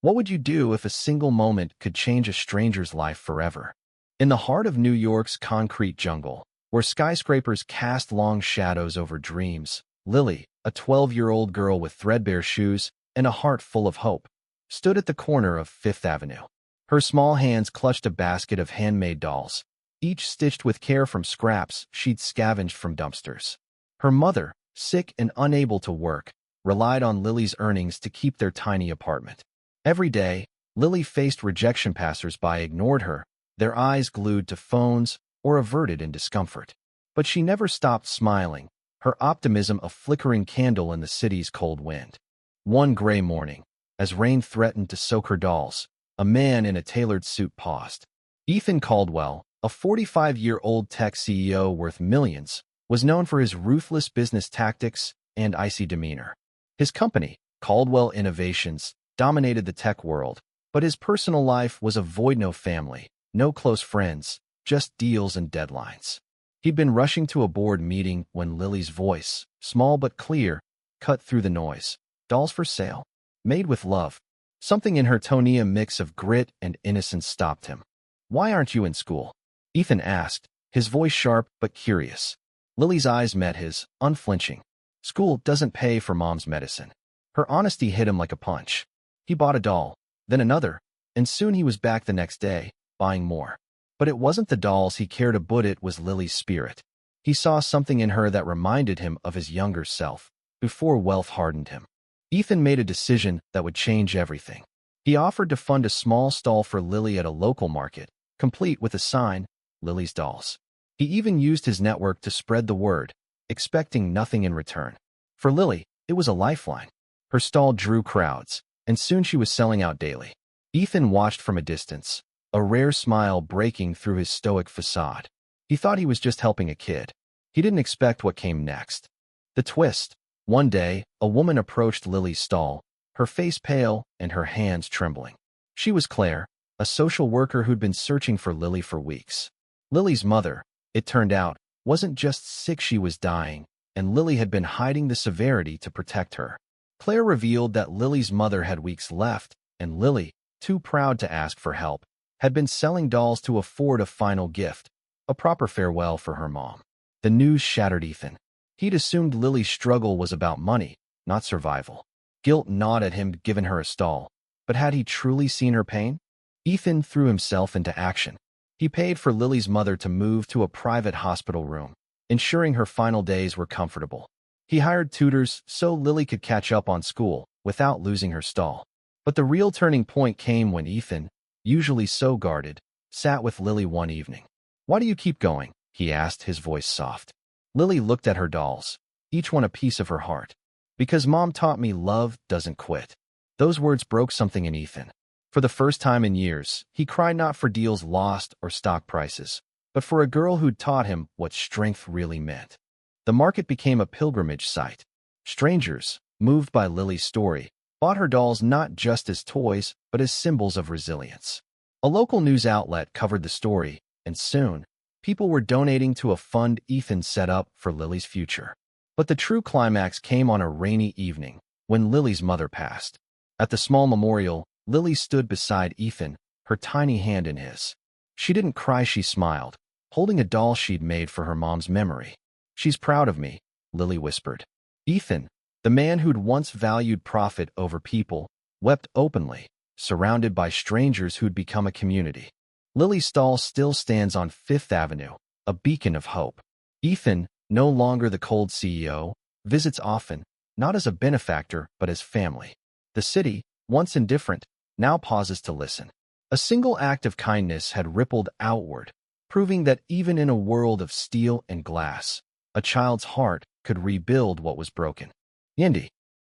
What would you do if a single moment could change a stranger's life forever? In the heart of New York's concrete jungle, where skyscrapers cast long shadows over dreams, Lily, a 12-year-old girl with threadbare shoes and a heart full of hope, stood at the corner of Fifth Avenue. Her small hands clutched a basket of handmade dolls, each stitched with care from scraps she'd scavenged from dumpsters. Her mother, sick and unable to work, relied on Lily's earnings to keep their tiny apartment. Every day, Lily faced rejection. Passers-by ignored her, their eyes glued to phones or averted in discomfort. But she never stopped smiling, her optimism a flickering candle in the city's cold wind. One gray morning, as rain threatened to soak her dolls, a man in a tailored suit paused. Ethan Caldwell, a 45-year-old tech CEO worth millions, was known for his ruthless business tactics and icy demeanor. His company, Caldwell Innovations, dominated the tech world, but his personal life was a void. No family, no close friends, just deals and deadlines. He'd been rushing to a board meeting when Lily's voice, small but clear, cut through the noise. Dolls for sale. Made with love. Something in her Tonia mix of grit and innocence stopped him. "Why aren't you in school?" Ethan asked, his voice sharp but curious. Lily's eyes met his, unflinching. "School doesn't pay for mom's medicine." Her honesty hit him like a punch. He bought a doll, then another, and soon he was back the next day, buying more. But it wasn't the dolls he cared about, it was Lily's spirit. He saw something in her that reminded him of his younger self, before wealth hardened him. Ethan made a decision that would change everything. He offered to fund a small stall for Lily at a local market, complete with a sign, "Lily's Dolls." He even used his network to spread the word, expecting nothing in return. For Lily, it was a lifeline. Her stall drew crowds, and soon she was selling out daily. Ethan watched from a distance, a rare smile breaking through his stoic facade. He thought he was just helping a kid. He didn't expect what came next. The twist. One day, a woman approached Lily's stall, her face pale and her hands trembling. She was Claire, a social worker who'd been searching for Lily for weeks. Lily's mother, it turned out, wasn't just sick, she was dying, and Lily had been hiding the severity to protect her. Claire revealed that Lily's mother had weeks left, and Lily, too proud to ask for help, had been selling dolls to afford a final gift, a proper farewell for her mom. The news shattered Ethan. He'd assumed Lily's struggle was about money, not survival. Guilt gnawed at him, given her a stall. But had he truly seen her pain? Ethan threw himself into action. He paid for Lily's mother to move to a private hospital room, ensuring her final days were comfortable. He hired tutors so Lily could catch up on school without losing her stall. But the real turning point came when Ethan, usually so guarded, sat with Lily one evening. "Why do you keep going?" he asked, his voice soft. Lily looked at her dolls, each one a piece of her heart. "Because Mom taught me love doesn't quit." Those words broke something in Ethan. For the first time in years, he cried not for deals lost or stock prices, but for a girl who'd taught him what strength really meant. The market became a pilgrimage site. Strangers, moved by Lily's story, bought her dolls not just as toys, but as symbols of resilience. A local news outlet covered the story, and soon, people were donating to a fund Ethan set up for Lily's future. But the true climax came on a rainy evening, when Lily's mother passed. At the small memorial, Lily stood beside Ethan, her tiny hand in his. She didn't cry, she smiled, holding a doll she'd made for her mom's memory. "She's proud of me," Lily whispered. Ethan, the man who'd once valued profit over people, wept openly, surrounded by strangers who'd become a community. Lily's stall still stands on Fifth Avenue, a beacon of hope. Ethan, no longer the cold CEO, visits often, not as a benefactor but as family. The city, once indifferent, now pauses to listen. A single act of kindness had rippled outward, proving that even in a world of steel and glass, a child's heart could rebuild what was broken. Yindi.